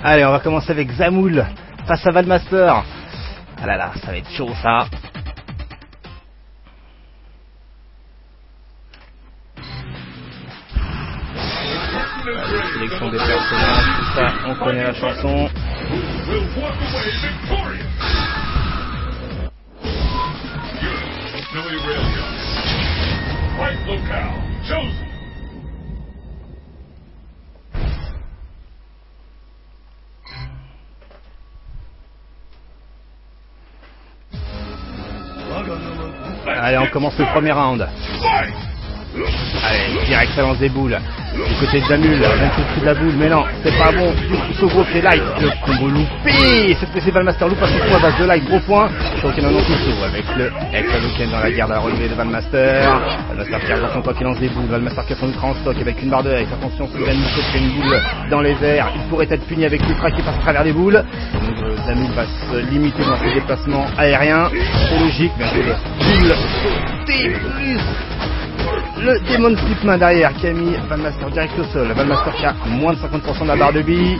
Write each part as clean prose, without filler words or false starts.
Allez, on va commencer avec Zamoul face à Valmaster. Ah là là, ça va être chaud ça. La sélection des personnages, tout ça, on connaît la chanson. Allez, on commence le premier round. Allez, direct à lance des boules. Du côté de Zamul, même tout de la boule, mais non, c'est pas bon. Du coup, ce gros pied light, le combo loupé. Cette fois, c'est Valmaster loupe à son point à base de light, gros point. Shoryuken en anti-saut avec le Hadouken dans la garde à la relevée de Valmaster. Valmaster qui arrive à son temps qui lance des boules. Valmaster qui a son ultra en stock avec une barre de Hex. Attention, c'est Zamul qui fait une boule dans les airs. Il pourrait être puni avec l'ultra qui passe à travers les boules. Donc Zamul va se limiter dans ses déplacements aériens. C'est logique, bien sûr. Boule sauté plus le Demon Flip main derrière qui a mis Valmaster direct au sol. Valmaster qui a moins de 50% de la barre de billes.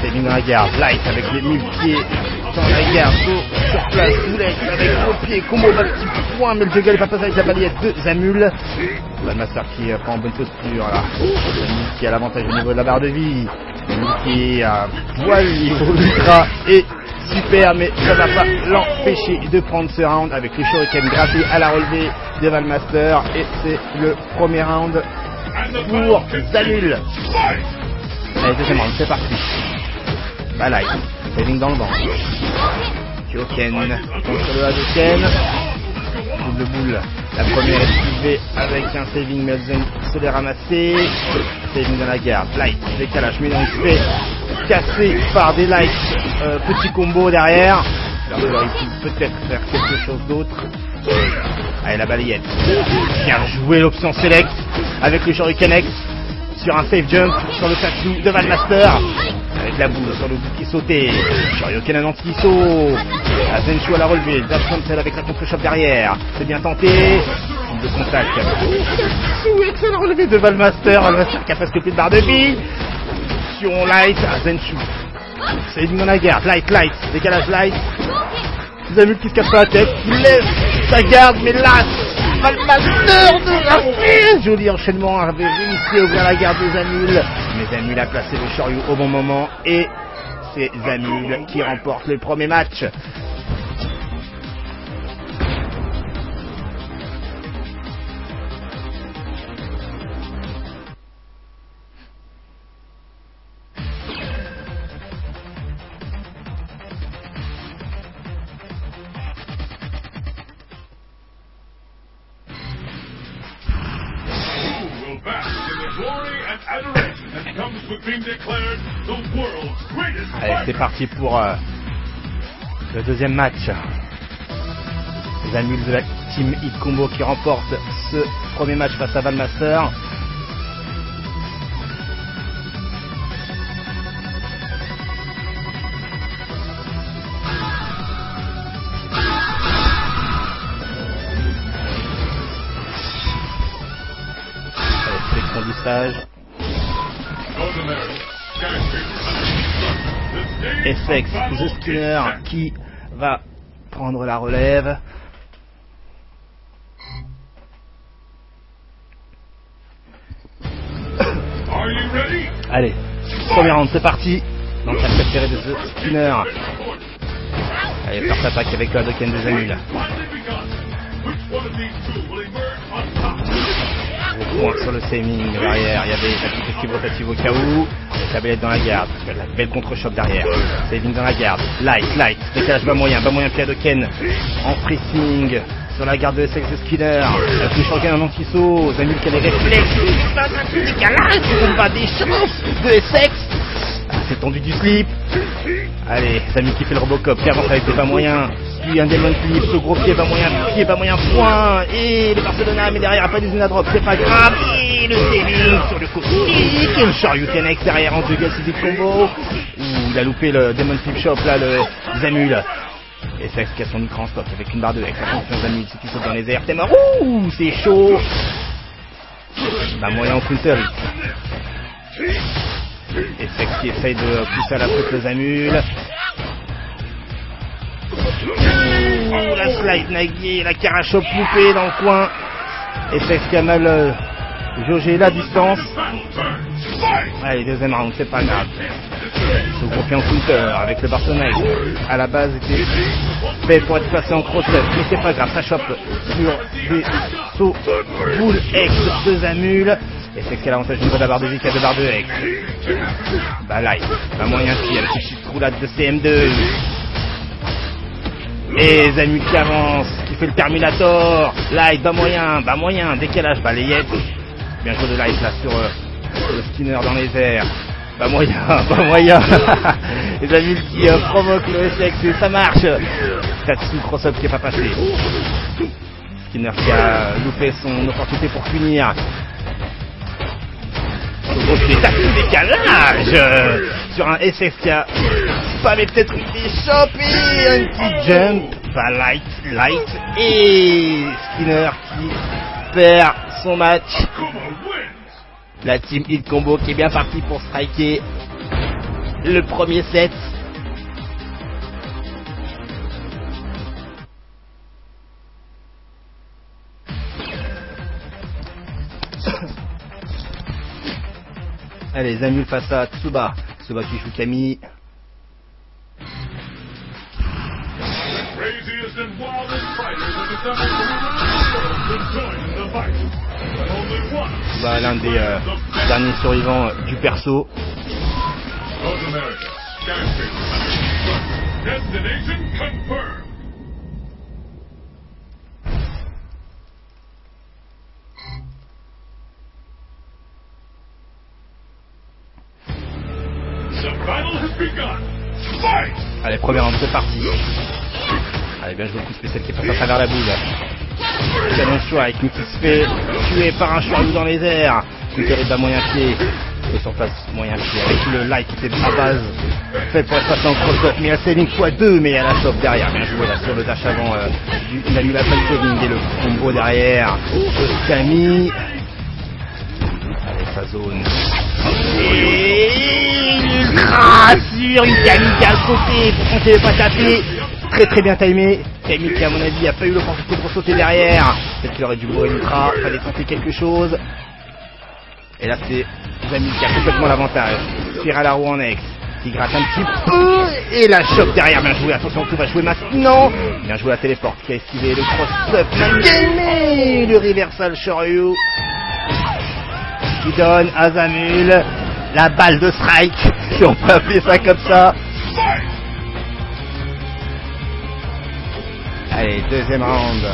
Saving dans la garde. Light avec les 1000 pieds dans la garde. Sur place. Boulette avec gros pieds. Combo bas petit point. Mais le juggle n'est pas passé avec la balayette de Zamul. Valmaster qui prend en bonne posture là. Zamul qui a l'avantage au niveau de la barre de vie. Zamul qui a poil niveau ultra et super, mais ça va pas l'empêcher de prendre ce round avec les Shoryuken grattés à la relevée de Valmaster. Et c'est le premier round pour Zamul. Allez, deuxième round, c'est parti. Light, saving dans le banc. Shoryuken contre le Hadouken. Double boule. La première est esquivée avec un saving, mais elle se les ramasser. Saving dans la garde. Light, décalage, mais non, il se fait casser par des lights. Petit combo derrière. Alors il peut peut-être faire quelque chose d'autre. Allez, la balayette. Bien joué l'option select avec le Shoryuken X sur un safe jump sur le tattoo de Valmaster. Avec la boule sur le bout qui sautait. Shoryuken en anti-saut. Azenshu à la relevée. Dash cancel avec la contre-choc derrière. C'est bien tenté. De contact. X à la relevée de Valmaster. Valmaster qui a presque plus de barre de vie. Sur light. Azenshu. C'est dans la garde. Light. Décalage light. Zamul qui se casse pas la tête. Il lève sa garde. Mais là, Valmaster de la fille. Joli enchaînement. Avait réussi à ouvrir la garde de Zamul. Mais Zamul a placé le Shoryu au bon moment. Et c'est Zamul qui remporte le premier match. Allez, c'est parti pour le deuxième match. Zamul de la team Hit Combo qui remporte ce premier match face à Valmaster. Allez, sélection du stage. FX, The Skinner qui va prendre la relève. Allez, premier round, c'est parti. Donc la préférée de The Skinner. Allez, first attaque avec le Hadouken de Zamul. Au point sur le saving derrière, il y avait la petite esquive rotative au cas où. La belette dans la garde, la belle contre-choc derrière. Saving dans la garde, light, décalage bas moyen pied Hadouken en pressing sur la garde de SX de Skinner. Elle touche Shoryuken en anti-saut. Zamul qui a les réflexes, pas un petit décalage, c'est pas des chances de SX. C'est tendu du slip. Allez, Zamul qui fait le Robocop, qui avance avec des bas moyens. Puis un Demon Flip, ce gros pied bas moyen, point. Et le Barcelona, mais derrière, pas des Zuna Drop, c'est pas grave. Et le saving sur le côté. Et le Shoryuken X derrière en juggle, c'est des combos. Il a loupé le Demon Flip Shop, là, le Zamul. Et FX qui a son écran stock avec une barre de X. Attention, Zamul, si tu sautes dans les airs, t'es mort. Ouh, c'est chaud. Bas moyen en counter. Et Sex qui essaye de pousser à la faute le Zamul. Oh, la slide naguée, la carachop loupée dans le coin. Et Sex qui a mal jaugé la distance. Allez, deuxième round, c'est pas grave. Se confie en counter avec le Bartonek. À la base, était fait pour être placé en cross-up, mais c'est pas grave, ça chope sur des sauts boule X de Zamul. Et c'est qu'il a l'avantage du niveau de la barre de vie qu'il y a de barre de X. Bah light, pas moyen de tirer, petite chute roulade de CM2. Et Zamul qui avance, qui fait le Terminator. Light, bas moyen, décalage, balayette. Bien joué de Light là sur le Skinner dans les airs. Bas moyen. Et Zamul qui provoque le SX et ça marche. Tatsu cross-up qui est pas passé. Skinner qui a loupé son opportunité pour finir. Tatsu décalage sur un SX qui a pas mais peut-être une échappée. Un petit jump. Pas light. Et Skinner qui perd son match. La team Hit Combo qui est bien partie pour striker le premier set. Allez, Zamul face à Tsuba. Tsuba qui joue Camille. Bah, l'un des derniers survivants du perso. Allez, première round, c'est parti. Allez, bien joué le coup spécial qui passe à travers la boule. Canon strike, qui se fait tuer par un Shoryu dans les airs. Counter bas moyen pied. Et sur place moyen pied avec le light qui était à base fait pour être passé en cross-up. Mais il a saving x2, mais il y a la chope derrière. Bien joué là sur le dash avant du l'annulation saving et le combo derrière. Camille. Allez, sa zone. Et ultra sur une Camille qui a sauté pour qu'on ne s'est pas tapé. Très bien timé. Camille qui à mon avis a pas eu l'opportunité pour sauter derrière. Peut-être qu'il aurait dû bourrer ultra, fallait tenter quelque chose. Et là c'est Zamul qui a complètement l'avantage. Tire à la roue en X, qui gratte un petit peu. Et la chope derrière, bien joué, attention tout va jouer maintenant. Bien joué la téléporte qui a esquivé le cross-up. Mais le reversal Shoryu qui donne à Zamul la balle de strike, si on peut appeler ça comme ça. Allez, deuxième round.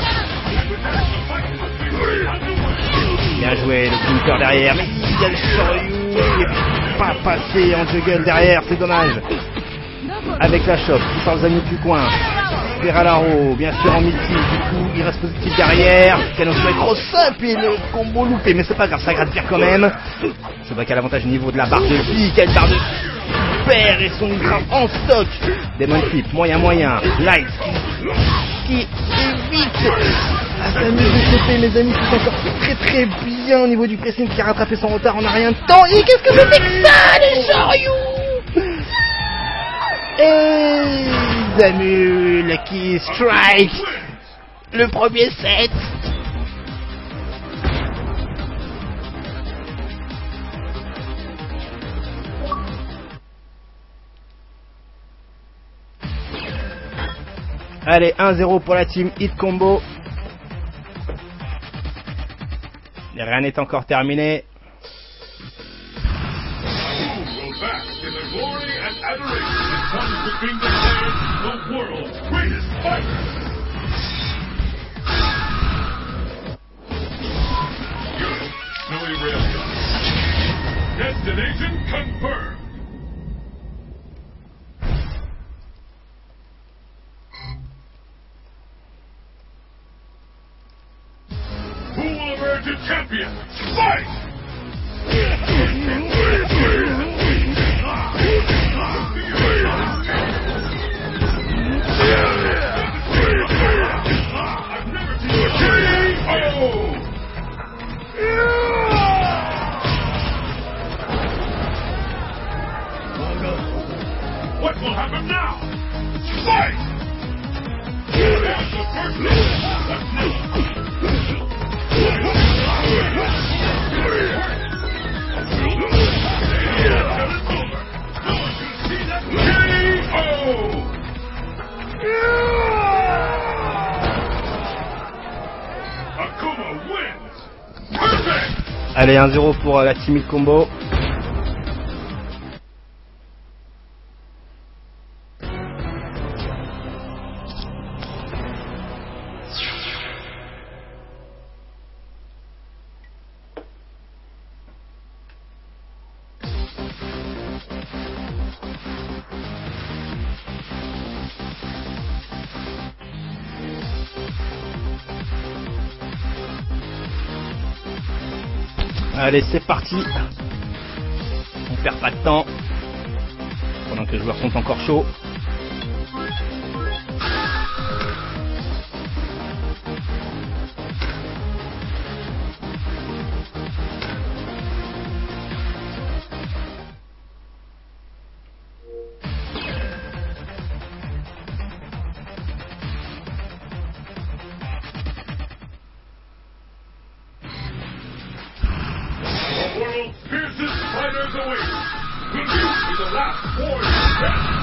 Bien joué, le counter derrière. Mais il y a le Shoryu qui est pas passé en juggle derrière, c'est dommage. Avec la chope, qui sort Zamul du coin. Ferralaro, bien sûr en multi, du coup il reste positif derrière. Canon sur les cross-up et le combo loupé, mais c'est pas grave, ça gratte bien quand même. C'est vrai qu'il a l'avantage au niveau de la barre de vie, quelle barre de super et son ultra en stock. Demon Flip, moyen, Light qui évite Zamul de choper, mes amis, c'est encore très bien au niveau du pressing qui a rattrapé son retard en a rien de temps. Et qu'est-ce que c'était que ça, les Shoryu? Et Zamul qui strike le premier set. Allez, 1-0 pour la team Hit Combo. Rien n'est encore terminé. Destination confirmed. Who will emerge a champion? Fight! I've never seen a KO! Fight! There's the first Akuma wins! Perfect! Allez, 1-0 pour la Team Elite Combo. Allez, c'est parti. On perd pas de temps pendant que les joueurs sont encore chauds. World's fiercest fighters await. Will you be the last warrior standing?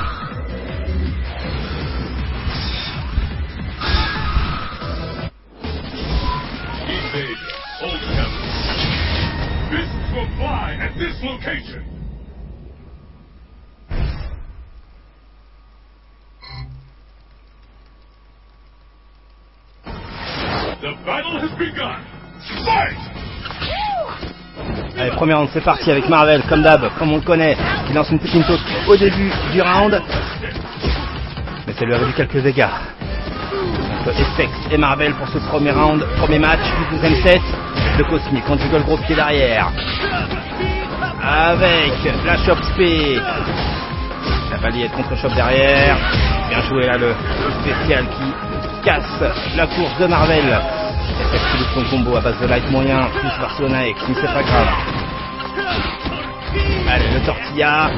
Evade, old heaven. Fists will fly at this location. The battle has begun. Fight! Allez, premier round, c'est parti avec Marvel, comme d'hab, comme on le connaît, qui lance une petite saute au début du round. Mais ça lui a réduit quelques dégâts. Entre Essex et Marvel pour ce premier round, premier match du deuxième set. Le Cosmic, on juggle le gros pied derrière. Avec la Chop Spé. La balayette contre Chop derrière. Bien joué là, le spécial qui casse la course de Marvel. Essex qui loupe son combo à base de light moyen, plus Barcelona X, mais c'est pas grave. Allez, le Tortilla.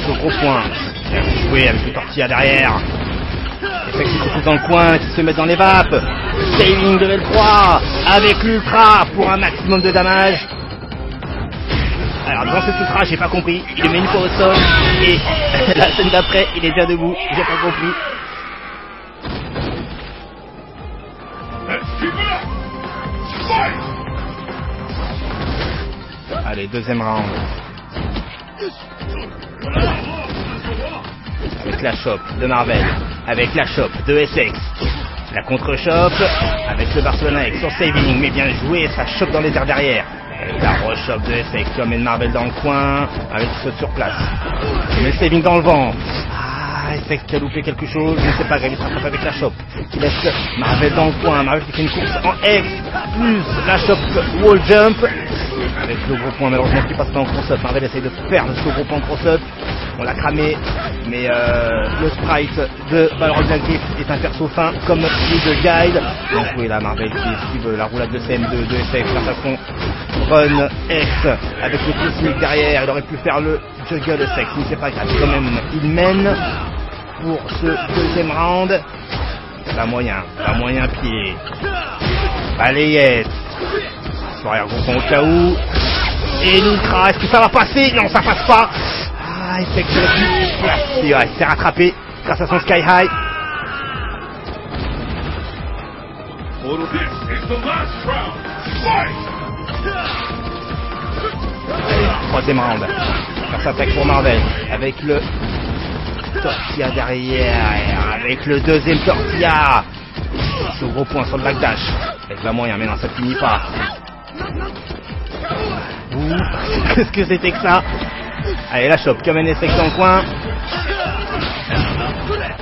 Au gros point. Bien joué avec le Tortilla derrière. Essex qui se pousse dans le coin, qui se met dans les vapes. Saving de L3 avec l'Ultra pour un maximum de damage. Alors dans cet Ultra, j'ai pas compris. Il met une fois au sol et la scène d'après, il est déjà debout. J'ai pas compris. Allez, deuxième round. Avec la Chop de Marvel, avec la Chop de Essex. La contre-Chop avec le Barcelona X sur Saving, mais bien joué, ça chope dans les airs derrière. Avec la re-Chop de Essex qui emmène Marvel dans le coin, avec le saut sur place. Il met le Saving dans le vent. Essex qui a loupé quelque chose, je ne sais pas, il se rattrape avec la Chop, qui laisse Marvel dans le coin, Marvel qui fait une course en X, plus la Chop wall jump, avec le gros point malheureusement qui passe pas en cross-up. Marvel essaye de perdre ce gros point en cross-up, on l'a cramé, mais le sprite de Balrog Gift est un perso fin comme celui de Guide. Donc oui, là Marvel qui esquive la roulade de CM2 de Essex face à son Run X avec le Cosmic derrière. Il aurait pu faire le juggle Essex, mais c'est pas grave, quand même il mène pour ce deuxième round. Pas moyen pied. Balayette. Arrière gros point au cas où. Et l'Ultra, est-ce que ça va passer? Non, ça passe pas. Essex aurait pu placer. Ouais, il s'est rattrapé grâce à son Sky High. Allez, troisième round. Ça s'attaque pour Marvel avec le Tortilla derrière, avec le deuxième Tortilla. Ce gros point sur le backdash. Avec la moyen, mais non, ça finit pas. Qu'est-ce que c'était que ça? Allez, la Chop qui emmène Essex dans le coin.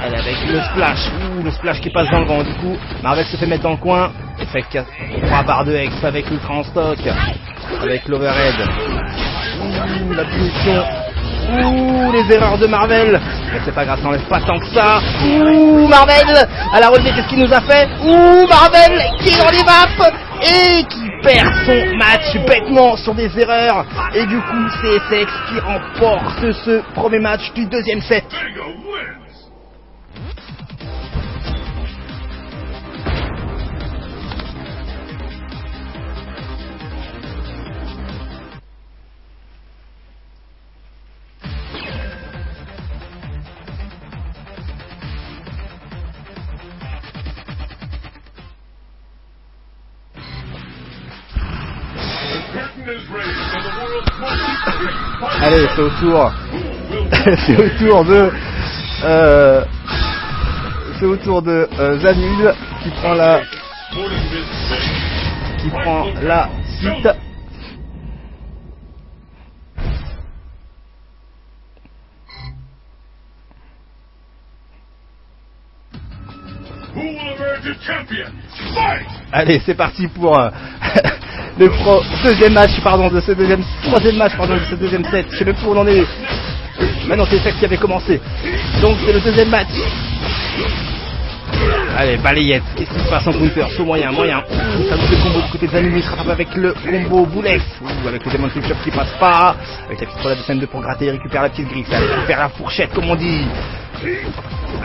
Allez, avec le splash. Le splash qui passe dans le vent. Du coup, Marvel se fait mettre dans le coin. Essex qui a 3 barres de X avec l'Ultra en stock. Avec l'overhead. La punition. Les erreurs de Marvel. Mais c'est pas grave, ça enlève pas tant que ça. Marvel à la relevée, qu'est-ce qu'il nous a fait? Marvel qui est dans les vapes et qui perd son match bêtement sur des erreurs. Et du coup, c'est SX qui remporte ce premier match du deuxième set. Bingo wins. Allez, c'est au tour. C'est au tour de Zamul qui prend la suite. Allez, c'est parti pour le troisième match de ce deuxième set. Je sais même plus où on en est. Maintenant c'est ça qui avait commencé. Donc c'est le deuxième match. Allez, balayette. Qu'est-ce qui se passe en counter? Saut moyen. Ça nous fait le combo du côté de Zamul. Il se rattrape avec le combo Boulef. Avec le Demon Flip Shop qui passe pas. Avec la petite relève de scène 2 pour gratter. Il récupère la petite griffe. Il récupère la fourchette comme on dit.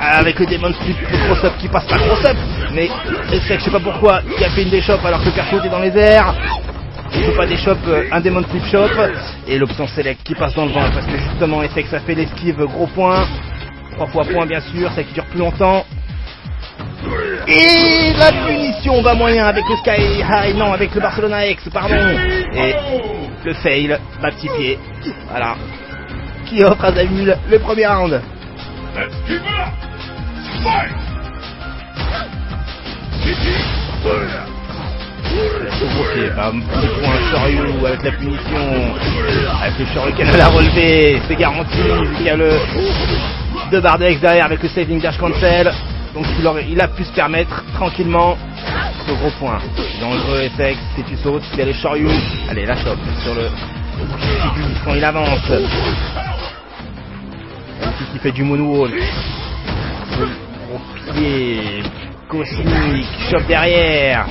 Avec le Demon Flip, le cross-up qui passe pas cross-up. Mais SX, je sais pas pourquoi, il a fait une déchoppe alors que le perso était dans les airs. Il ne peut pas déchoppe un Demon Flip Shop. Et l'option Select qui passe dans le vent parce que justement SX a fait l'esquive gros point. 3 fois point bien sûr, ça qui dure plus longtemps. Et la punition va moyen avec le Sky High, non avec le Barcelona X, pardon. Et le fail, bas petit pied. Voilà. Qui offre à Zamul le premier round. Let's keep it up. Fight. Pour un Shoryu avec la punition. Avec le Shoryuken à la relevé, c'est garanti. Il y a le 2 barres de X derrière avec le saving dash cancel. Donc il a pu se permettre tranquillement ce gros point. Dangereux SX, si tu sautes, il y a les Shoryu. Allez, la chope sur le quand il avance. Qui fait du moonwall. Gros pied. Cosmic. Chope derrière.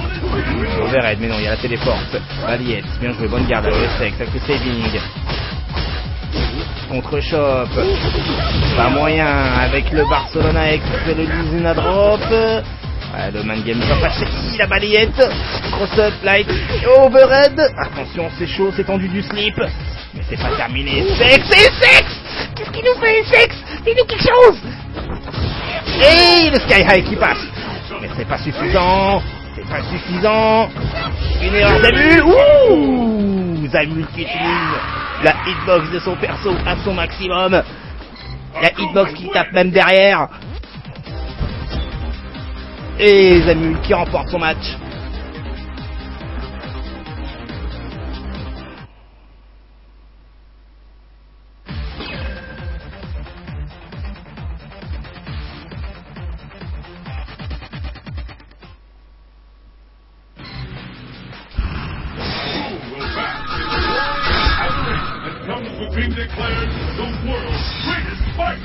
Overhead, mais non, il y a la téléporte. Balayette, bien joué, bonne garde avec le SX, avec le saving. Contre-chope. Pas moyen avec le Barcelona X, le Lizuna drop. Ouais, le man game va passer. La balayette. Cross-up, light. Overhead. Attention, c'est chaud, c'est tendu du slip. Mais c'est pas terminé. SX. Qu'est-ce qu'il nous fait, SX? Dis-nous quelque chose. Et le Sky High qui passe. Mais c'est pas suffisant. Une erreur Zamul. Ouh, Zamul qui utilise la hitbox de son perso à son maximum. La hitbox qui tape même derrière. Et Zamul qui remporte son match. Being declared the world's greatest fighter.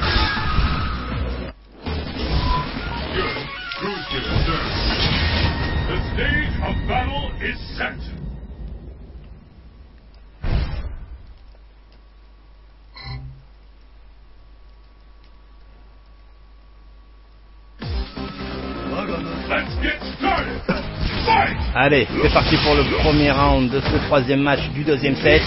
Good. Cruise to the turn. The stage of battle is set. Let's get started. Fight! Allez, c'est parti pour le premier round de ce troisième match du deuxième set.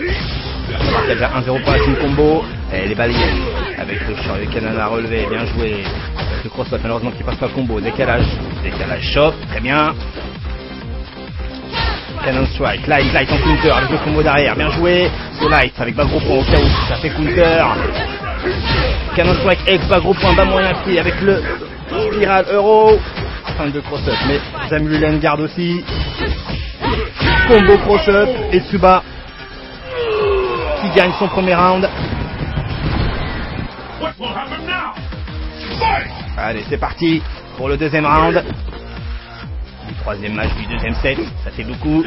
Il y a 1-0 pour la team combo. Et les balayettes avec le Shoryuken à la relevée, bien joué. Avec le cross-up malheureusement qui passe pas le combo. Décalage shop, très bien. Cannon strike, light en counter avec le combo derrière, bien joué. Ce light avec bas gros point au cas où ça fait counter. Cannon strike X, bas gros point, bas moyen pied avec le spiral euro. Fin de cross-up, mais Zamul garde aussi. Combo cross-up et Tsuba qui gagne son premier round. Allez, c'est parti pour le deuxième round. Le troisième match du deuxième set, ça fait beaucoup.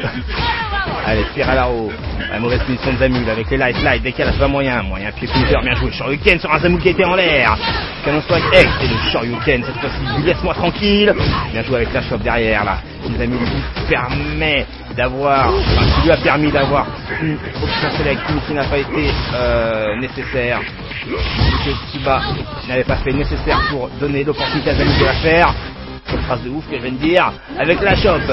Allez, spirale à haut. La mauvaise punition de Zamul avec les light, décalage pas moyen pied counter, bien joué. Shoryuken sur un Zamul qui était en l'air. Canon strike X et le Shoryuken, cette fois-ci, laisse-moi tranquille. Bien joué avec la chope derrière là. Zamul qui permet d'avoir, enfin, qui lui a permis d'avoir une option select qui n'a pas été nécessaire, que Tsuba n'avait pas fait nécessaire pour donner l'opportunité à Zami de la faire. C'est une phrase de ouf que je viens de dire, avec la chope.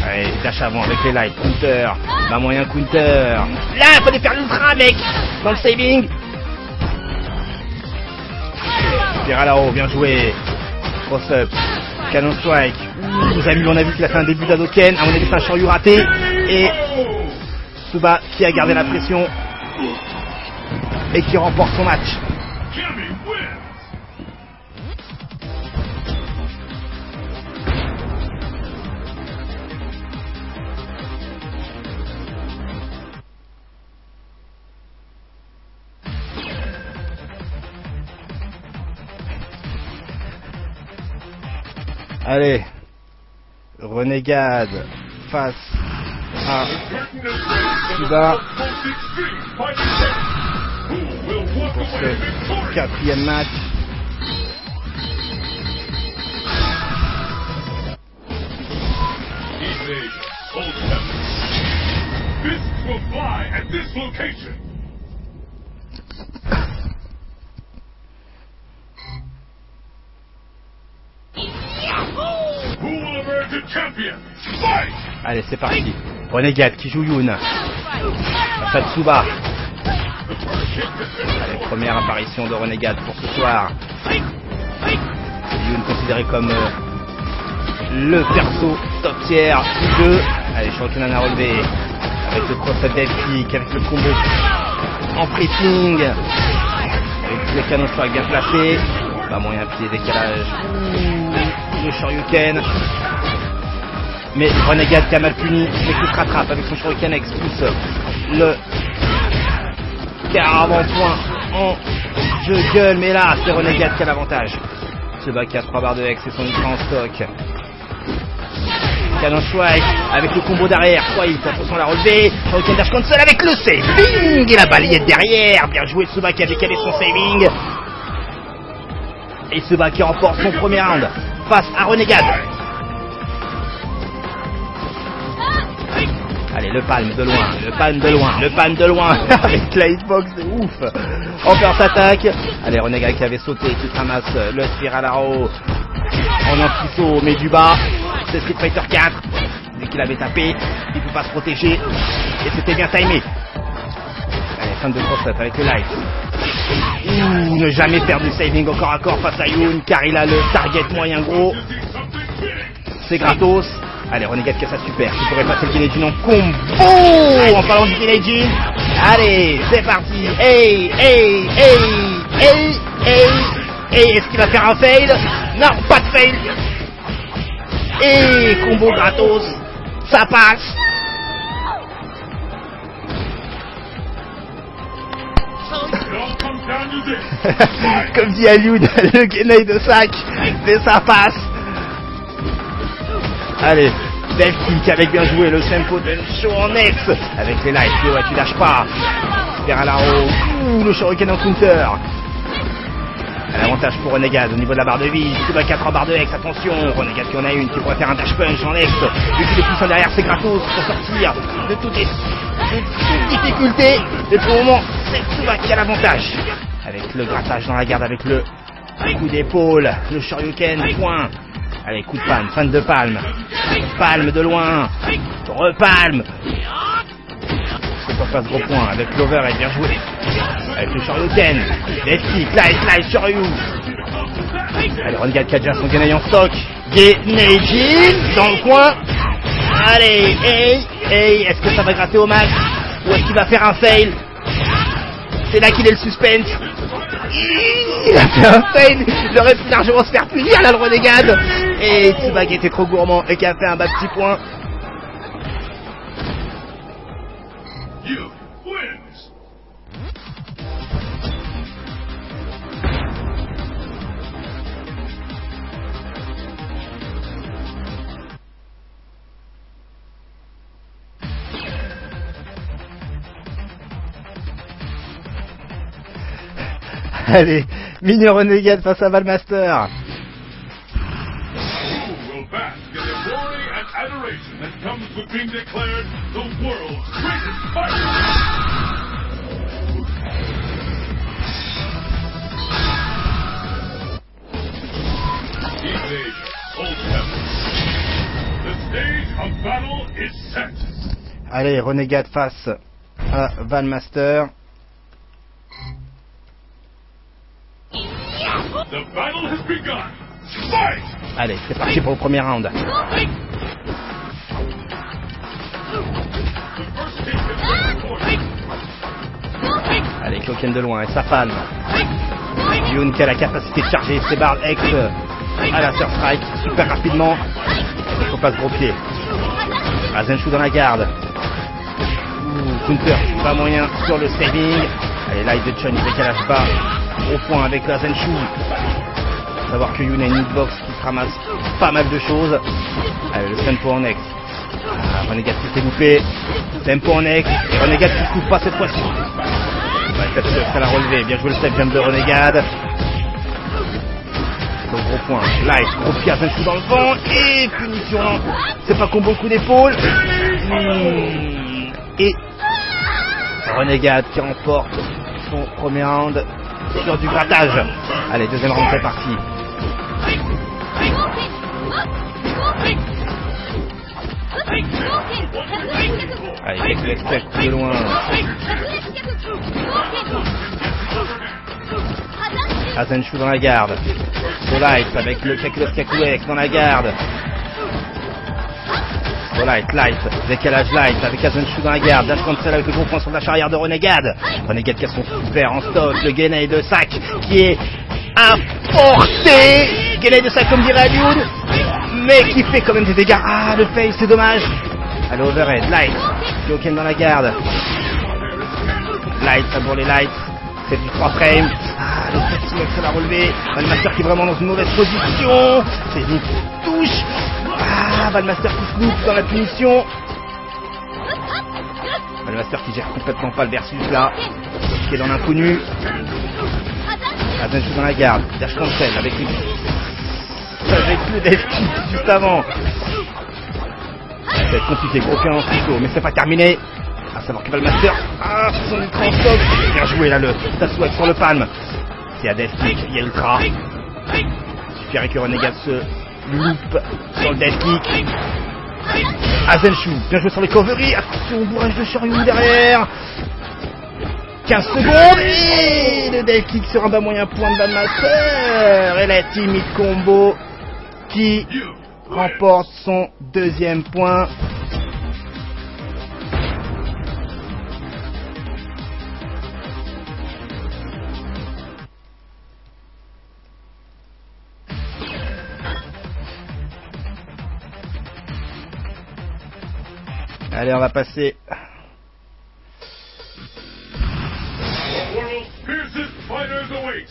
Allez, dash avant avec les lights, counter, pas moyen counter. Là, il fallait faire l'ultra mec, dans le saving. Tira là-haut, bien joué. Cross up, canon strike. On a vu qu'il a fait un début d'Hadoken. À mon avis, c'est un Shoryu raté. Et Tsuba qui a gardé la pression et qui remporte son match. Allez, Renegade face à Tsuba pour ce quatrième match. Allez, c'est parti. Renegade qui joue Yoon. Face à Tsuba. Allez, première apparition de Renegade pour ce soir. Yoon considéré comme le perso top tier du jeu. Allez, Shuriken à relever. Avec le cross-up death kick, avec le combo en pressing. Avec le canon strike bien placé. Pas moyen pied décalage. Le Shoryuken. Mais Renegade qui a mal puni, mais qui se rattrape avec son Shuriken X plus le car avant-point en jeu gueule, mais là c'est Renegade qui a l'avantage. Tsuba qui a 3 barres de X et son ultra en stock. Canon strike avec le combo derrière, 3 hits, attention à la relever. Shuriken dash cancel avec le saving et la balayette derrière. Bien joué Tsuba qui a décalé son saving. Et Tsuba qui remporte son premier round face à Renegade. Allez, le palme de loin, le palme de loin, le palme de loin, avec la hitbox de ouf. Encore s'attaque. Allez, Renegade qui avait sauté, qui ramasse le Spiral Arrow en anti-saut, mais du bas. C'est Street Fighter 4. Dès qu'il avait tapé, il ne peut pas se protéger. Et c'était bien timé. Allez, fin de cross-up avec le light. Ne jamais perdre du saving au corps à corps face à Yoon, car il a le target moyen gros. C'est gratos. Allez, Renegade qui a sa super, qui pourrait passer le Guinejin en combo. En parlant du Guinejin, allez, c'est parti. Hey, hey, hey, hey, hey, hey. Est-ce qu'il va faire un fail? Non, pas de fail. Et combo gratos, ça passe. Comme dit Alioud, le Guinei de sac, mais ça passe. Allez, Death Kick avec bien joué le tempo de show en X avec les lights, ouais, tu lâches pas. Vers à la haut, le Shuriken en counter. L'avantage pour Renegade au niveau de la barre de vie. Tsuba 4 en barre de X, attention. Renegade qui en a une, qui pourrait faire un dash punch en X. Vu qu'il est puissant derrière, c'est gratos pour sortir de toutes les difficultés. Et pour le moment, c'est Tsuba qui a l'avantage. Avec le grattage dans la garde, avec le coup d'épaule, le Shoryuken, point. Allez, coup de palme, fin de palme. Palme de loin. Repalme. C'est pas face gros point avec l'over et bien joué. Avec le Shoryuken. Death kick, light, Shoryu. Allez, Renegade qui a déjà son Genei en stock. Genei dans le coin. Allez, hey, est-ce que ça va gratter au max? Ou est-ce qu'il va faire un fail? C'est là qu'il est le suspense. Il a fait un fail. Il aurait pu largement se faire punir là, le Renegade. Et Tsuba qui était trop gourmand et qui a fait un bas petit point. Allez, Minion Renegade face à Valmaster. Who will bask in the glory and adoration that comes with being declared the world's greatest fighter. The stage of battle is set. Allez, Renegade face à Valmaster. The battle has begun. Fight! Allez, c'est parti pour le premier round. The first hit is recorded. Allez, Cloken de loin et sa palme. Yoon qui a la capacité de charger ses barres X à la Surf Strike super rapidement. Il faut pas se gros pied. Azenshu dans la garde. Counter, pas moyen sur le saving. Allez, light de Chun, il décalage bas. Au point avec Azenshu. Savoir que Yoon a une hitbox qui se ramasse pas mal de choses. Allez, le tempo en X. Renegade qui s'est loupé. Tempo en X. Et Renegade qui se coupe pas cette fois-ci. Ça l'a relevé. Bien joué le step jump de Renegade. Donc gros point. Light, gros pied Azenshu dans le vent. Et punition. C'est pas combo coup d'épaule. Et Renegade qui remporte son premier round sur du grattage. Allez, deuxième round, c'est parti. Allez, expect de loin. Azenshu dans la garde. Light avec le Kakuek dans la garde. Light, décalage Light avec Azenshu dans la garde. Dash cancel avec le gros point sur la arrière de Renegade. Renegade qui a son super en stock. Le Genei de sac qui est importé. Genei de sac comme dirait Hollywood. Mais qui fait quand même des dégâts. Ah, le face, c'est dommage. Allez, overhead, Light. Cloken dans la garde. Light, ça pour les Lights. C'est du 3 frames. Ah, le fait ça l'a relevé. Valmaster qui est vraiment dans une mauvaise position. C'est une touche. Ah, Valmaster qui se loupe dans la punition. Valmaster qui gère complètement pas le versus là. Qui est dans l'inconnu. Azenshu dans la garde. Dash cancel avec lui. Avec le death kick juste avant. Ça va être compliqué, gros pied en couteau, mais c'est pas terminé. À savoir que Valmaster, son ultra en stock. Bien joué là, le Tatsuak sur le palme. S'il y a Death Kick, il y a Ultra. Il suffirait que Renegade se loupe sur le Death Kick. Azenshu, bien joué sur les coveries. Attention, bourrage de Shoryu derrière. 15 secondes et le Death Kick sur un bas moyen point de Valmaster. Et la timide combo qui remporte son deuxième point. Allez, on va passer. The world's fiercest fighters await.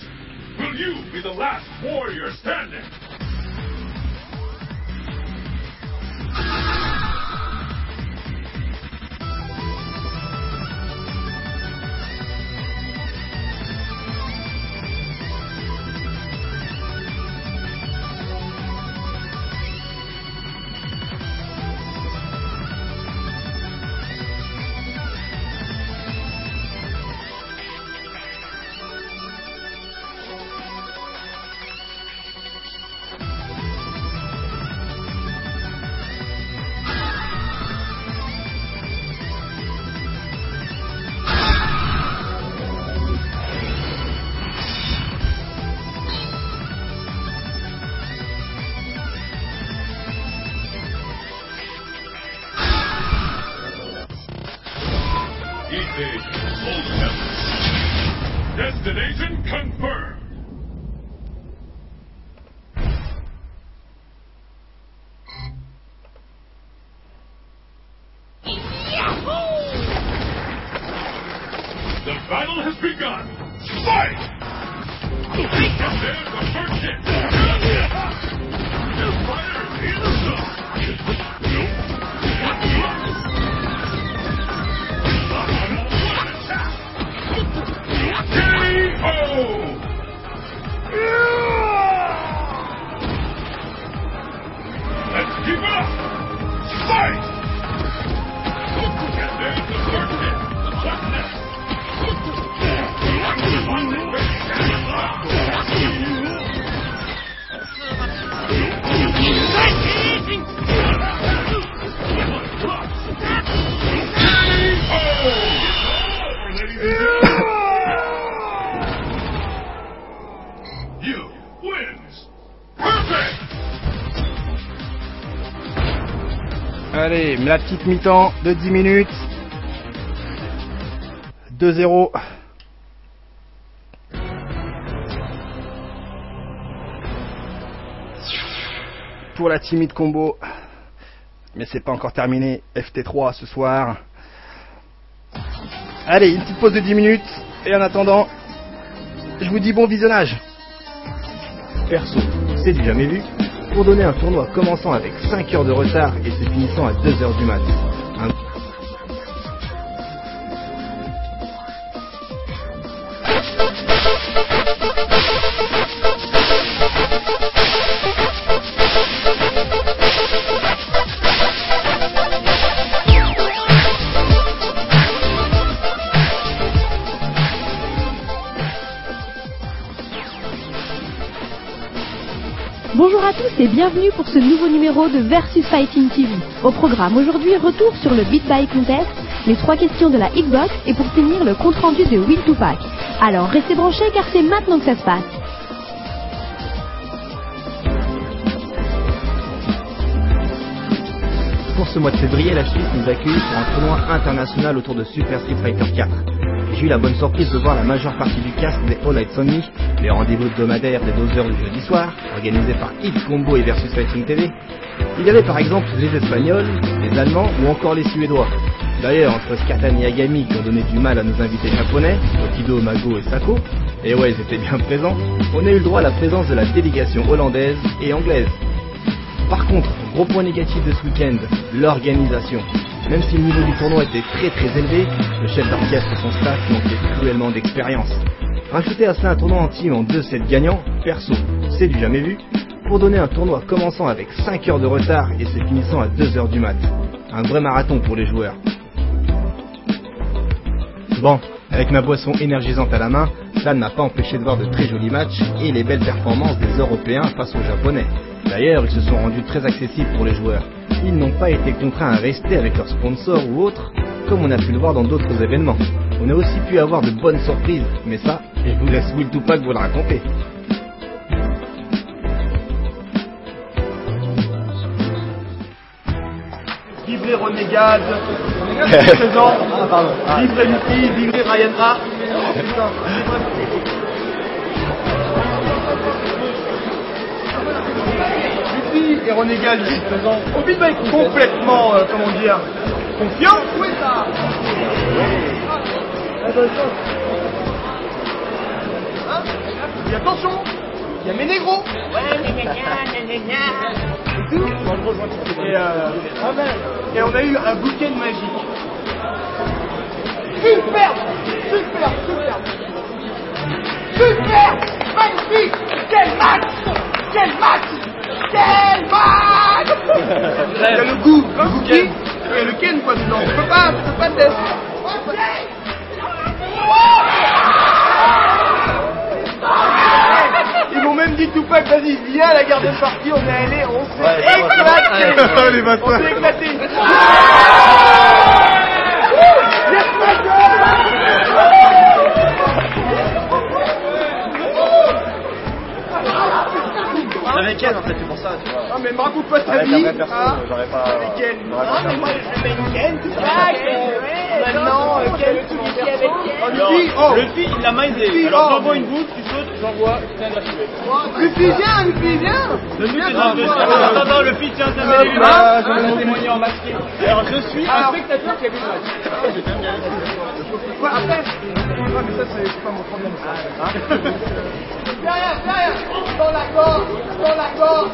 Will you be the last warrior standing? Destination confirmed. The battle has begun. Fight! And there's the first hit. This fighter is in the Let's keep it up! Fight! You wins. Perfect. Allez, la petite mi-temps de 10 minutes. 2-0. Pour la timide combo. Mais c'est pas encore terminé. FT3 ce soir. Allez, une petite pause de 10 minutes. Et en attendant, je vous dis bon visionnage. Perso, c'est du jamais vu. Pour donner un tournoi commençant avec 5 heures de retard et se finissant à 2 heures du mat. Bonjour à tous et bienvenue pour ce nouveau numéro de Versus Fighting TV. Au programme aujourd'hui, retour sur le Beat by Contest, les 3 questions de la Hitbox et pour finir le compte rendu de Will Tupac. Alors restez branchés car c'est maintenant que ça se passe. Pour ce mois de février, la Suisse nous accueille pour un tournoi international autour de Super Street Fighter 4. J'ai eu la bonne surprise de voir la majeure partie du cast des All Night Sony, les rendez-vous hebdomadaires des 12h du jeudi soir, organisés par Hit Combo et Versus Fighting TV. Il y avait par exemple les Espagnols, les Allemands ou encore les Suédois. D'ailleurs, entre Skatan et Yagami qui ont donné du mal à nos invités japonais, Okido, Mago et Sako, et ouais, ils étaient bien présents, on a eu le droit à la présence de la délégation hollandaise et anglaise. Par contre, gros point négatif de ce week-end, l'organisation. Même si le niveau du tournoi était très élevé, le chef d'orchestre et son staff manquaient cruellement d'expérience. Rajouter à cela un tournoi en team en 2 sets gagnants, perso, c'est du jamais vu, pour donner un tournoi commençant avec 5 heures de retard et se finissant à 2 heures du mat. Un vrai marathon pour les joueurs. Bon, avec ma boisson énergisante à la main, ça ne m'a pas empêché de voir de très jolis matchs et les belles performances des Européens face aux Japonais. D'ailleurs, ils se sont rendus très accessibles pour les joueurs. Ils n'ont pas été contraints à rester avec leurs sponsors ou autres, comme on a pu le voir dans d'autres événements. On a aussi pu avoir de bonnes surprises, mais ça, je vous laisse Will Tupac vous le raconter. Vivrez Renegade, présent, vivrez Luffy, vivrez Ryan Hart. Luffy et Renegade ici présent, au beat by complètement, comment dire, confiant. Oui, ça. Hein? Et attention, il y a mes négros. Et on a eu un bouquet de magique. Superbe, magnifique. Quel match. Il y a le goût Ken. Et le Ken quoi dedans. On peut pas tester. Ils m'ont même dit Tupac, vas-y, viens à la garde de partie, on est allé, on s'est éclaté. On s'est éclaté. Avec elle en fait, c'est pour ça, tu vois. Non mais me raconte pas ta vie. J'aurais pas. Avec elle. Non mais moi je vais mettre Ken, Tupac. Maintenant, Ken, tout ici avec Ken. Luffy, il l'a mindé. Alors j'envoie une boule, tu sautes, j'envoie, tiens, de la tuer. Luffy, viens. Le but est dans le attends, Luffy, tiens, t'as mis les mains. Je vais témoigner en masqué. Alors je suis un spectateur qui a vu le match. Ouais, après. Ouais, mais ça, c'est pas mon problème, ça. Derrière. Dans la corde.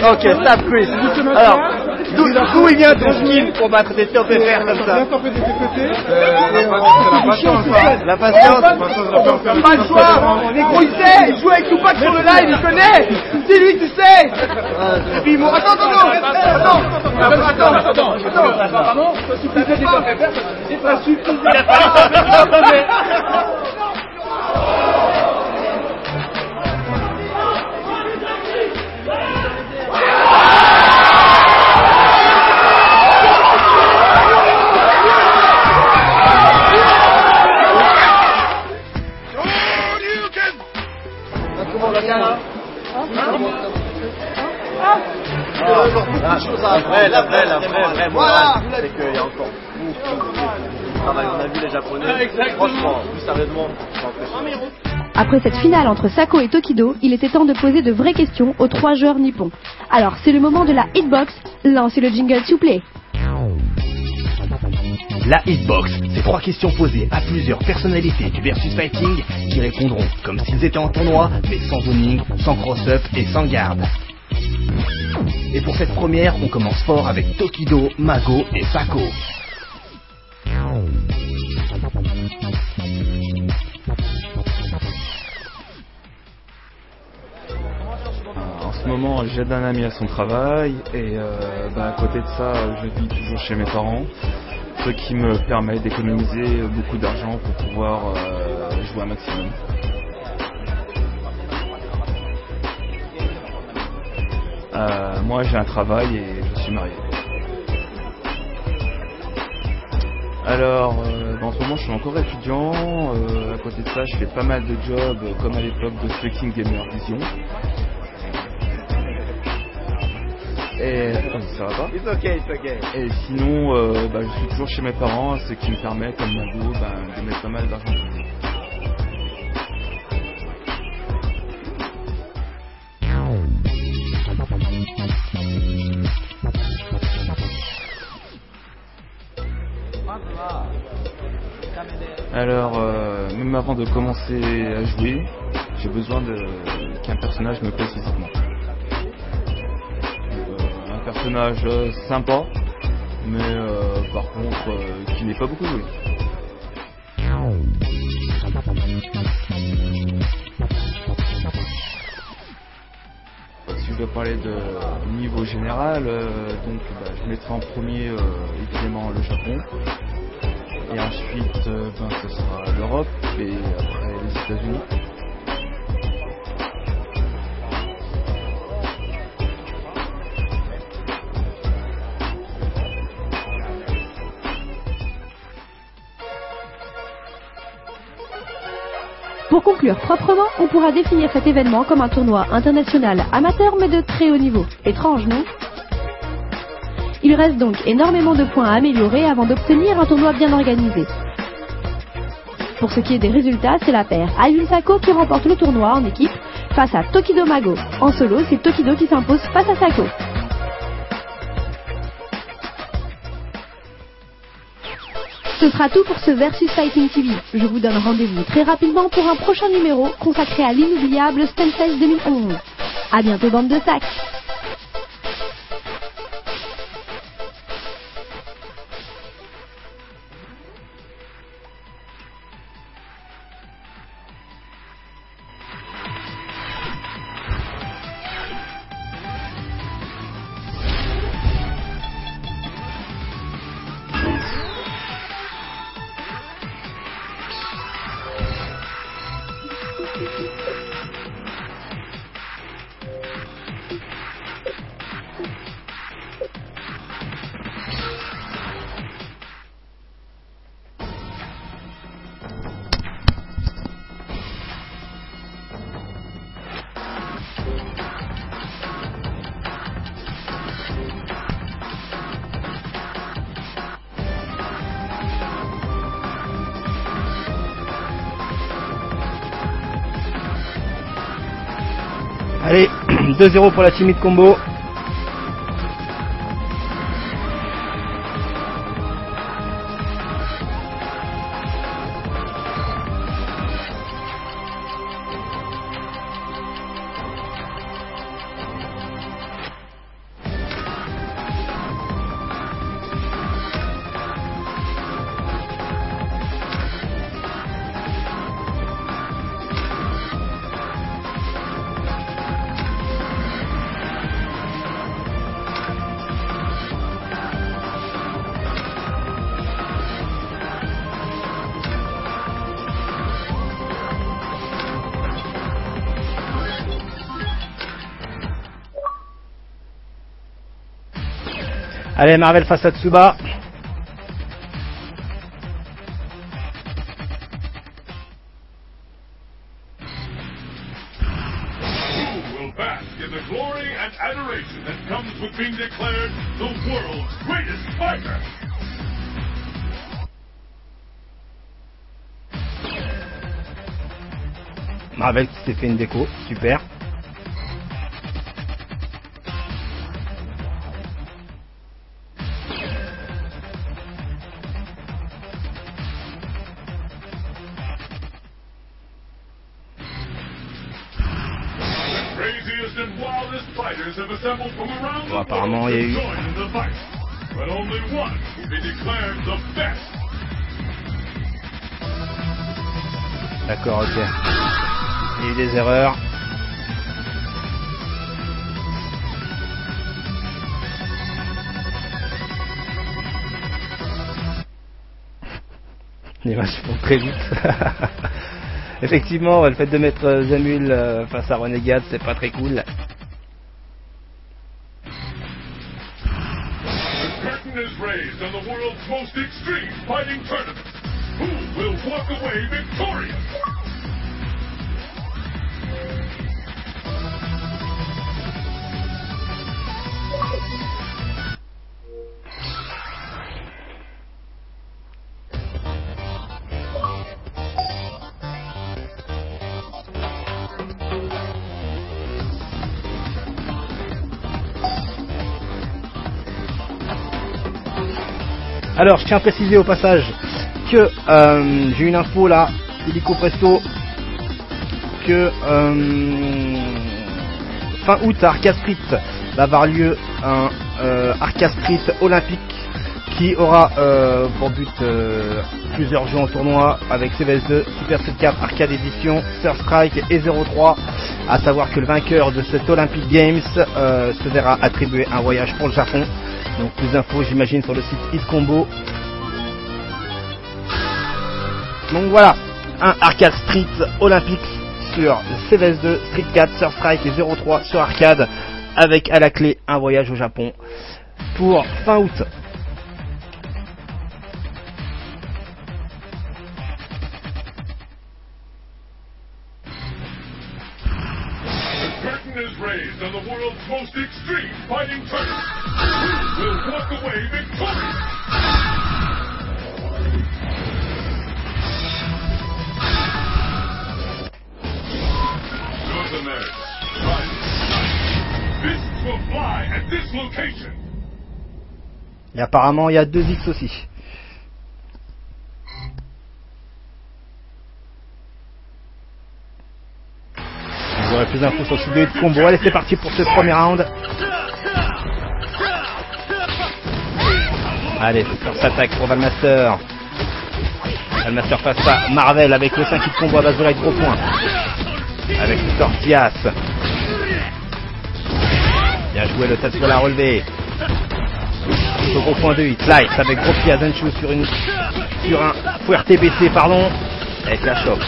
Ok, stop Chris. Alors, d'où il vient ton skill pour battre des top FR comme ça? La patience. Pas le choix. Négro, il sait. Il joue avec Tupac sur le live, il connaît. C'est lui, tu sais. Et puis, attends. j'ai pas fait faire, c'est pas suffisant. Il a fallu La vraie morale, c'est qu'il y a encore beaucoup de travail. On a vu les Japonais. Franchement, plus sérieusement, Après cette finale entre Sako et Tokido, il était temps de poser de vraies questions aux 3 joueurs nippons. Alors, c'est le moment de la hitbox. Lancez le jingle, s'il vous plaît. La hitbox, c'est 3 questions posées à plusieurs personnalités du versus fighting qui répondront comme s'ils étaient en tournoi, mais sans zoning, sans cross-up et sans garde. Et pour cette première, on commence fort avec Tokido, Mago et Sako. En ce moment, j'aide un ami à son travail et à côté de ça, je vis toujours chez mes parents, ce qui me permet d'économiser beaucoup d'argent pour pouvoir jouer un maximum. Moi j'ai un travail et je suis marié. Alors en ce moment je suis encore étudiant, à côté de ça je fais pas mal de jobs comme à l'époque de Fucking Gamer Vision. Et ça va pas? It's okay. Et sinon je suis toujours chez mes parents, ce qui me permet comme Mago de mettre pas mal d'argent de côté. Alors, même avant de commencer à jouer, j'ai besoin qu'un personnage me plaise physiquement. Un personnage sympa, mais par contre qui n'est pas beaucoup joué. Si je dois parler de niveau général, je mettrai en premier évidemment le Japon. Et ensuite, ce sera l'Europe et après les États-Unis. Pour conclure proprement, on pourra définir cet événement comme un tournoi international amateur mais de très haut niveau. Étrange, non ? Il reste donc énormément de points à améliorer avant d'obtenir un tournoi bien organisé. Pour ce qui est des résultats, c'est la paire Ayun Sako qui remporte le tournoi en équipe face à Tokido Mago. En solo, c'est Tokido qui s'impose face à Sako. Ce sera tout pour ce Versus Fighting TV. Je vous donne rendez-vous très rapidement pour un prochain numéro consacré à l'inoubliable Stunfest 2011. A bientôt, bande de sacs. Allez, 2-0 pour la Timid Combo. Allez, Marvel face à Tsuba. Who will bask in the glory and adoration that comes with being declared the world's greatest fighter? Marvel qui s'est fait une déco, super. Craziest and wildest fighters have assembled from around Bon, the apparemment, world il y a to eu... join in the fight. But only one will be declared the best. D'accord, ok. Il y a eu des erreurs. Les matchs vont très vite. Effectivement, le fait de mettre Zamul face à Renegade, c'est pas très cool. The curtain is raised on the world's most extreme fighting tournament. Who will walk away victorious? Alors, je tiens à préciser au passage que j'ai une info là, illico presto, que fin août à Arcade Street va avoir lieu un Arcade Street olympique qui aura pour but plusieurs jeux en tournoi avec CVS2, Super Street 4, Arcade Edition, Third Strike et 03. À savoir que le vainqueur de cet Olympic Games se verra attribuer un voyage pour le Japon. Donc plus d'infos j'imagine sur le site HitCombo. Donc voilà, un Arcade Street olympique sur CVS2, Street 4, Third Strike et 03 sur arcade, avec à la clé un voyage au Japon pour fin août. The curtain is raised on the world's most extreme fighting tournament. Who will walk away victorious? North America, Friday. Fists will fly at this location. Et apparemment il y a 2X aussi. Vous aurez plus d'infos sur le site de HitCombo. Allez, c'est parti pour ce premier round. Allez, Super s'attaque pour Valmaster. Valmaster face à Marvel avec le 5 HitCombo à base de light gros point. Avec le Tortillas. Bien joué, le tête sur la relevée. Au gros point de hit. Light avec gros pied à Zenchu sur un Fuerte BC, pardon. Avec la choc.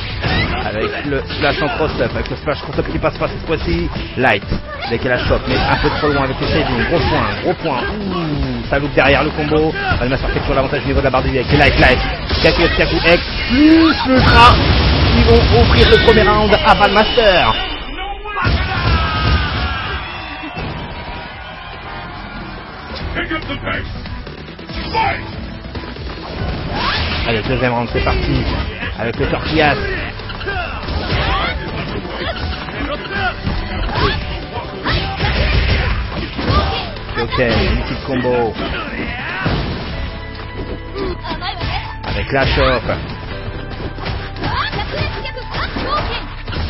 Avec le slash en cross-up. Avec le slash cross-up qui passe pas cette fois-ci. Light. Avec la choc, mais un peu trop loin avec le saving. Gros point, gros point. Ouh, ça loupe derrière le combo. Valmaster fait toujours l'avantage au niveau de la barre de vie avec les Light. Kaku S, Kaku X. Plus l'ultra. Ils vont offrir le premier round à Valmaster. Pick up the pace. Fight! Allez, deuxième round, c'est parti. Avec le Tortillas. Ok, une petite combo. Avec la choc.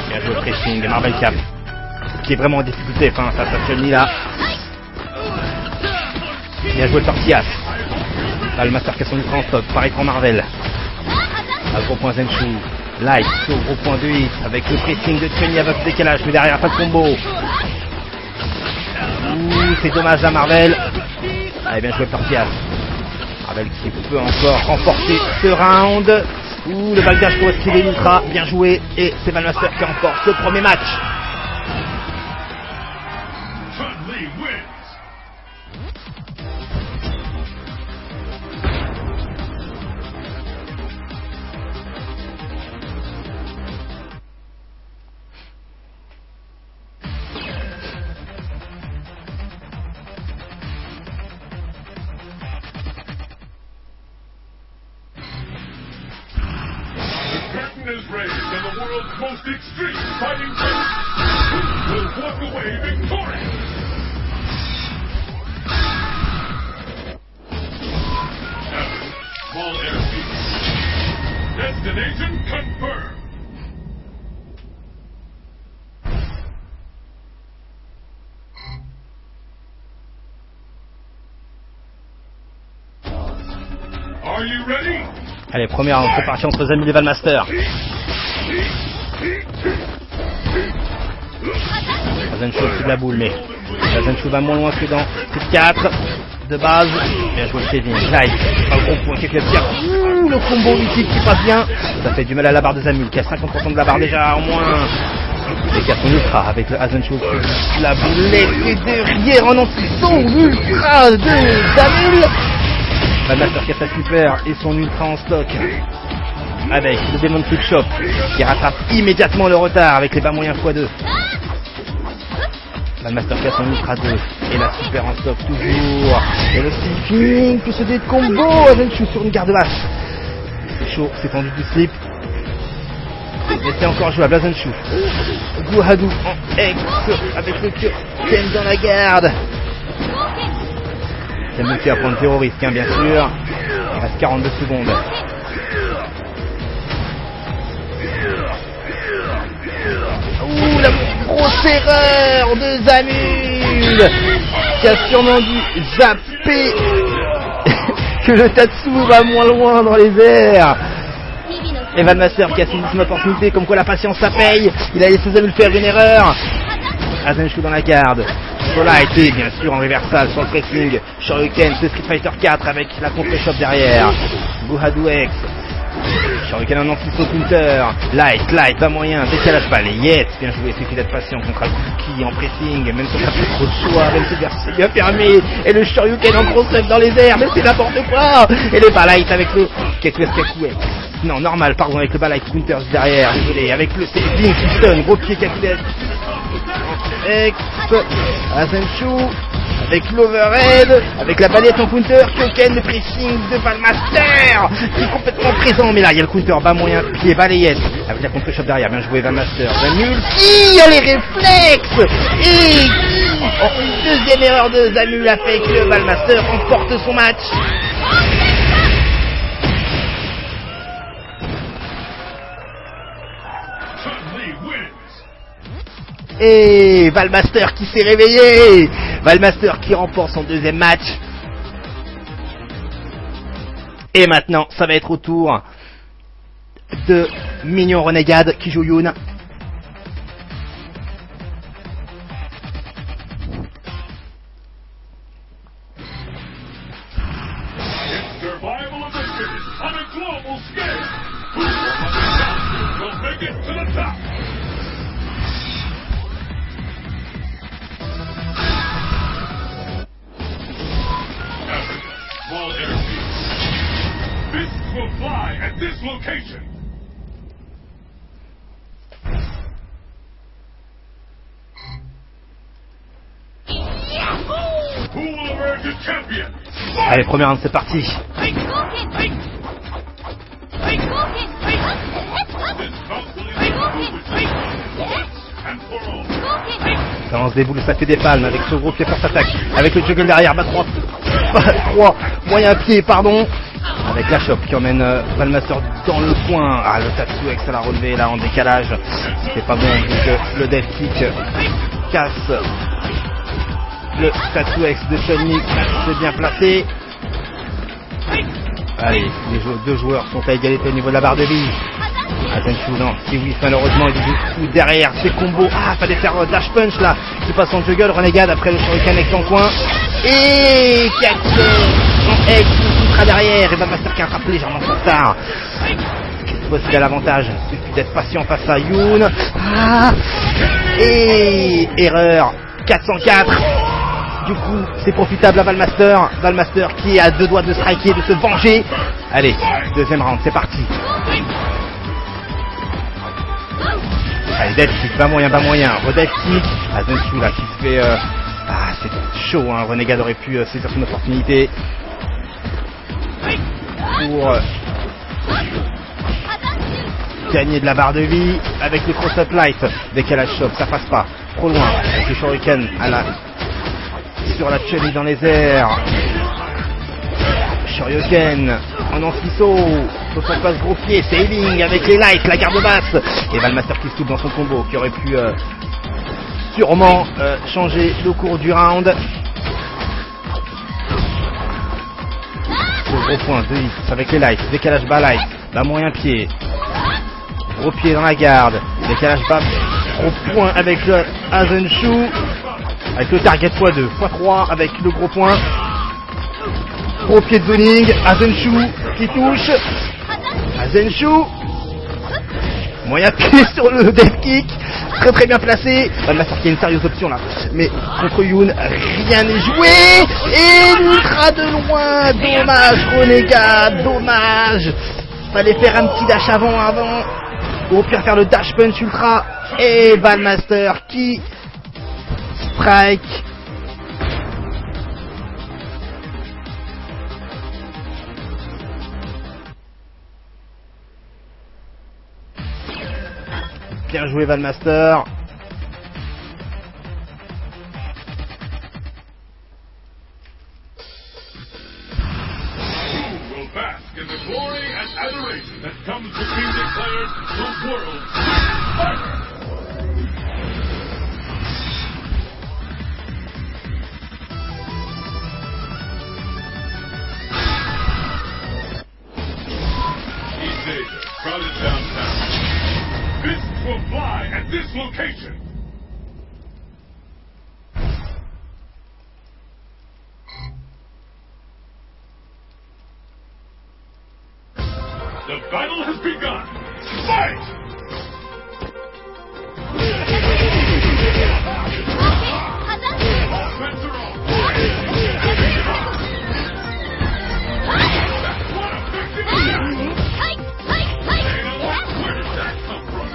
Bien joué le pressing de Marvel Cap. Qui est vraiment en difficulté, enfin, ça se finit là. Bien joué le Tortillas. Là, le Master qui a son ultra en stop. Pareil pour Marvel. À gros point Zenchu. Light sur gros point de hit. Avec le pressing de Chun-Li avec le décalage. Mais derrière, pas de combo. Ouh, c'est dommage à Marvel. Allez, bien joué le Tortillas. Marvel qui peut encore remporter ce round. Ouh, le backdash pour esquiver l'ultra. Bien joué. Et c'est Valmaster qui remporte ce premier match. Chun-Li wins. world's most extreme fighting tournament. Who will walk away victorious? Abbott, small airfield. Destination confirmed. Are you ready? Allez, première préparation entre Zamul et Valmaster. Azenshu au-dessus de la boule, mais Azenshu va moins loin que dans Street 4 de base. Bien joué le Kevin. Light, pas au bon point, quelques tirs. Le combo mythique qui passe bien. Ça fait du mal à la barre de Zamul, qui a 50% de la barre déjà au moins. Les gars sont ultra avec le Azenshu au-dessus de la boule. Et derrière en anti-son ultra de Zamul. Valmaster qui a sa super et son ultra en stock. Avec le Demon Flip Shop qui rattrape immédiatement le retard avec les bas moyens x2. Valmaster qui a son ultra 2 et la super en stock toujours. Et le sleeping que ce dé de combo. Azenshu sur une garde basse. C'est chaud, c'est tendu du slip. Mais c'est encore jouable, Azenshu. Guhadu en X avec le Ken dans la garde. C'est même qui va prendre 0 risque, hein, bien sûr. Il reste 42 secondes. Ouh, la grosse erreur de Zamul qui a sûrement dû zapper que le Tatsu va moins loin dans les airs. Et Valmaster qui a saisi son opportunité, comme quoi la patience ça paye. Il a laissé Zamul faire une erreur. Azenshu dans la garde. Sola a été bien sûr en reversal sur le pressing. Shoryuken de Street Fighter 4 avec la contre-shop derrière. Guhadu X. Shoryuken en anti-saut counter. Light, pas moyen, décalage balayette. Bien joué, il suffit d'être patient contre Azuki en pressing. Même si on n'a plus trop de choix, même si Versailles lui a permis. Et le Shoryuken en gros up dans les airs, mais c'est n'importe quoi. Et les balayette avec le Keku X. Non, normal, pardon, avec le balayette counter derrière. Désolé, avec le Blink Stun, gros pied Keku X. Azenshu avec l'overhead, avec la balayette en counter, Kyoken, le pressing de Valmaster qui est complètement présent, mais là il y a le counter bas moyen, pied balayette avec la contre-shot derrière, bien joué Valmaster. Zamul qui a les réflexes et deuxième erreur de Zamul a fait que Valmaster remporte son match. Et Valmaster qui s'est réveillé. Valmaster qui remporte son deuxième match. Et maintenant, ça va être au tour de Mignon Renegade qui joue Yoon. Fly at this location. Who will emerge as champion? Allez, première round, c'est parti. Ça lance des boules, ça fait des palmes avec ce gros pied first attack, avec le juggle derrière, bas 3 moyen pied, pardon. Avec la chope qui emmène Valmaster dans le coin. Ah, le Tatsu X à la relevée là en décalage. C'est pas bon vu que le death kick casse le Tatsu X de Chun-Li. C'est bien placé. Allez, les deux joueurs sont à égalité au niveau de la barre de vie. Azenshu non, Kiwi malheureusement il est du coup derrière ses combos. Ah, fallait faire dash punch là. Qui passe en juggle, Renegade après le Shoryuken X en coin. Et 4 en X derrière, et Valmaster qui attrape légèrement son retard. Cette fois-ci il a l'avantage, il suffit d'être patient face à Yoon. Ah, et erreur 404. Du coup c'est profitable à Valmaster. Valmaster qui est à deux doigts de striker, de se venger. Allez, deuxième round, c'est parti. Allez, death kick, bas moyen, re-death kick. Azenshu là qui se fait ah, c'est chaud, hein. Renegade aurait pu saisir son opportunité pour gagner de la barre de vie avec le cross-up light. Décalage choc, ça passe pas. Trop loin. Avec le shuriken sur la cheville dans les airs. Shoryuken en anti-saut. Faut s'en passe gros pied. Saving avec les lights, la garde basse. Et Valmaster qui se coupe dans son combo, qui aurait pu sûrement changer le cours du round. Gros point, 2 avec les lights, décalage bas light, bas moyen pied, gros pied dans la garde, décalage bas, gros point avec le Azenshu, avec le target x2, x3 avec le gros point, gros pied de zoning, Azenshu qui touche, Azenshu, moyen pied sur le death kick, très bien placé. Valmaster qui a une sérieuse option là, mais contre Yoon rien n'est joué et l'ultra de loin, dommage Renégat, dommage, fallait faire un petit dash avant, ou au pire faire le dash punch ultra, et Valmaster qui strike. Bien joué Valmaster. Who will bask in the glory and adoration that comes with being declared the world's fighter? East Asia, crowded downtown. Fists will fly at this location. The battle has begun. Fight! Spencer off. What a victory! Where did that come from?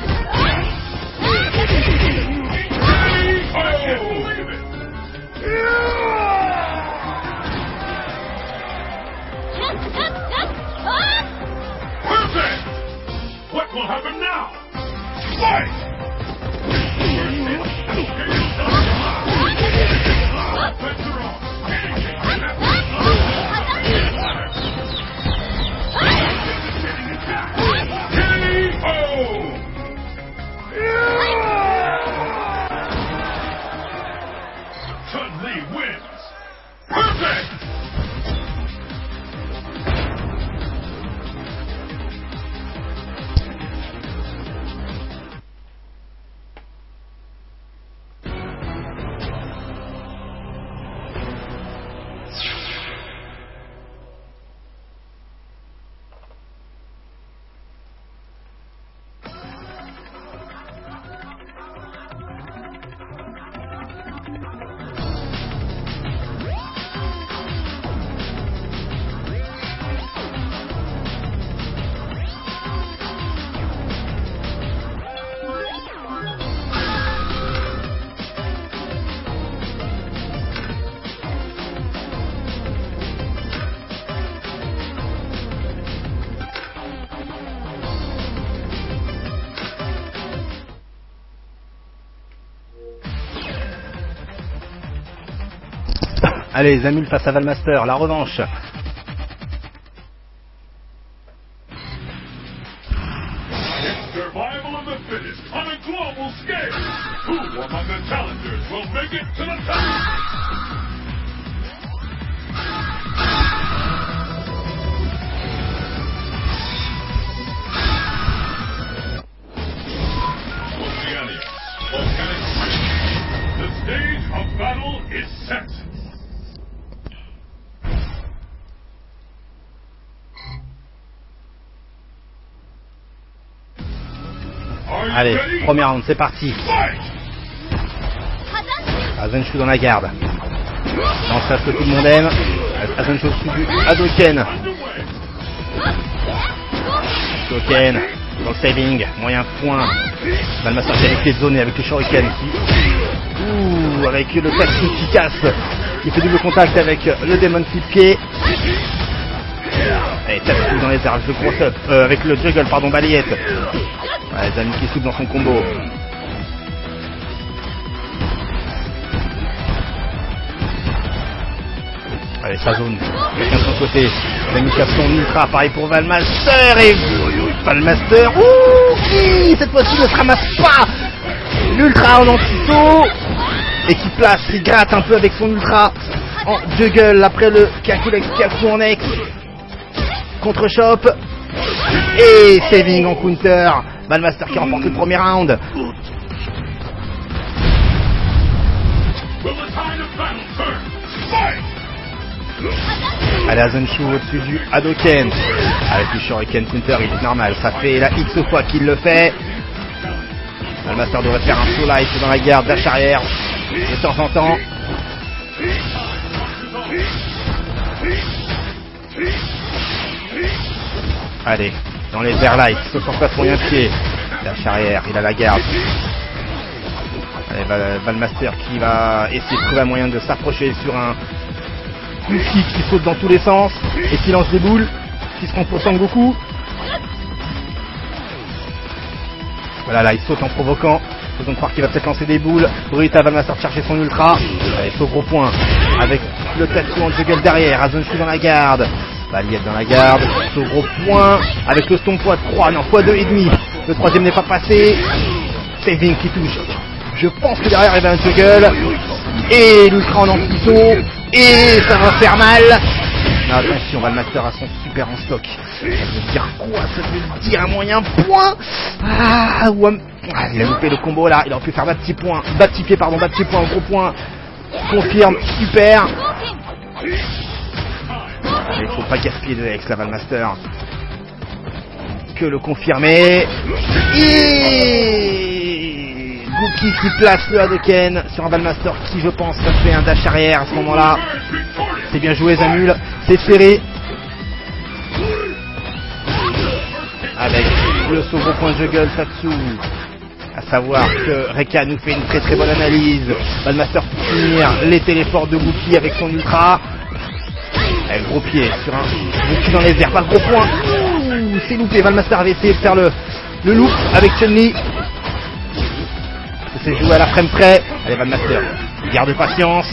I can't believe it! Perfect! What will happen now? Fight! Spencer off. Anything can happen. K.O. Chun-Li wins. Perfect! Allez, Zamul face à Valmaster, la revanche. Survival of the fittest on a global scale. Who among the challengers will make it to the top? Oceania, Volcanic Ridge. The stage of battle is set. Allez, premier round, c'est parti. Azenshu dans la garde. Lancage que tout le monde aime. Azenshu subi Hadoken. Hadoken dans le saving, moyen point. Valmaster qui a les clés de zone avec le shuriken qui... Ouh, avec le taxi qui casse. Qui fait double contact avec le Demon Flip pied. Allez, tape dans les airs, le gros up, avec le juggle, pardon, balayette. Ouais, Zanu qui souffle dans son combo. Allez, sa zone, quelqu'un de son côté. Zanu casse son ultra, pareil pour Valmaster et Valmaster. Ouh, qui cette fois-ci ne se ramasse pas. L'ultra en anti-saut et qui place, il gratte un peu avec son ultra en juggle après le Calculex Calcou en X. Contre-chop et saving en counter. Valmaster qui remporte le premier round. Allez, Azenshu au-dessus du Hadoken. Avec le Shuriken counter, il est normal. Ça fait la X fois qu'il le fait. Valmaster devrait faire un slow light dans la garde, dash arrière de temps en temps. Allez, dans les air lights, sauf en face moyen pied. Dash arrière, il a la garde. Allez, Valmaster qui va essayer de trouver un moyen de s'approcher sur un coup kick qui saute dans tous les sens et qui lance des boules qui se compose en Goku. Voilà, là il saute en provoquant. Faisons croire qu'il va peut-être lancer des boules. Brutta Valmaster chercher son ultra. Allez, faux gros point avec le tatsu en juggle derrière. Azenshu dans la garde. Balayette dans la garde. Faux gros point avec le stomp x3. Non, x2,5. Le troisième n'est pas passé. Saving qui touche. Je pense que derrière il y avait un juggle. Et l'ultra en anti-saut. Et ça va faire mal. Non, attention, Valmaster a son super en stock. Ça veut dire quoi? Ça veut dire un moyen point. Il a loupé le combo là. Il aurait pu faire bas petit point. Bas petit pied, pardon, bas petit point, gros point. Confirme, super. Il faut pas gaspiller de X la Valmaster. Que le confirmer. Et Gookie qui place le Hadoken sur un Valmaster qui, je pense, ça fait un dash arrière à ce moment-là. C'est bien joué, Zamul. C'est serré. Avec le saut gros point juggle Tatsu. À savoir que Reka nous fait une très très bonne analyse. Valmaster pour finir les téléports de Gookie avec son ultra. Avec gros pied sur un Gookie dans les airs. Pas le gros point. Ouh, c'est loupé. Valmaster avait essayé de faire le loop avec Chun-Li. C'est joué à la frame près. Allez, Valmaster, garde patience.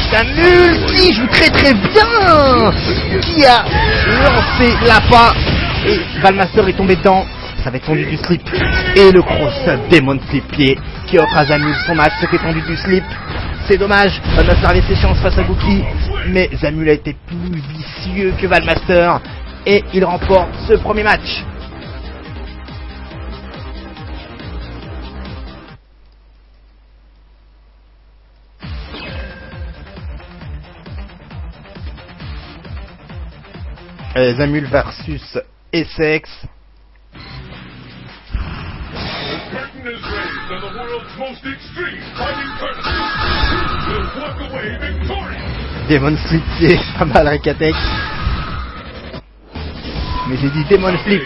Zamul qui joue très très bien. Qui a lancé l'appât et Valmaster est tombé dedans. Ça avait tendu du slip. Et le cross Demon Slip pied qui offre à Zamul son match. C'était tendu du slip. C'est dommage. Valmaster avait ses chances face à Gookie. Mais Zamul a été plus vicieux que Valmaster. Et il remporte ce premier match. Zamul versus Essex. Demon Slip, c'est pas mal Rekatex. Mais j'ai dit Demon Slip.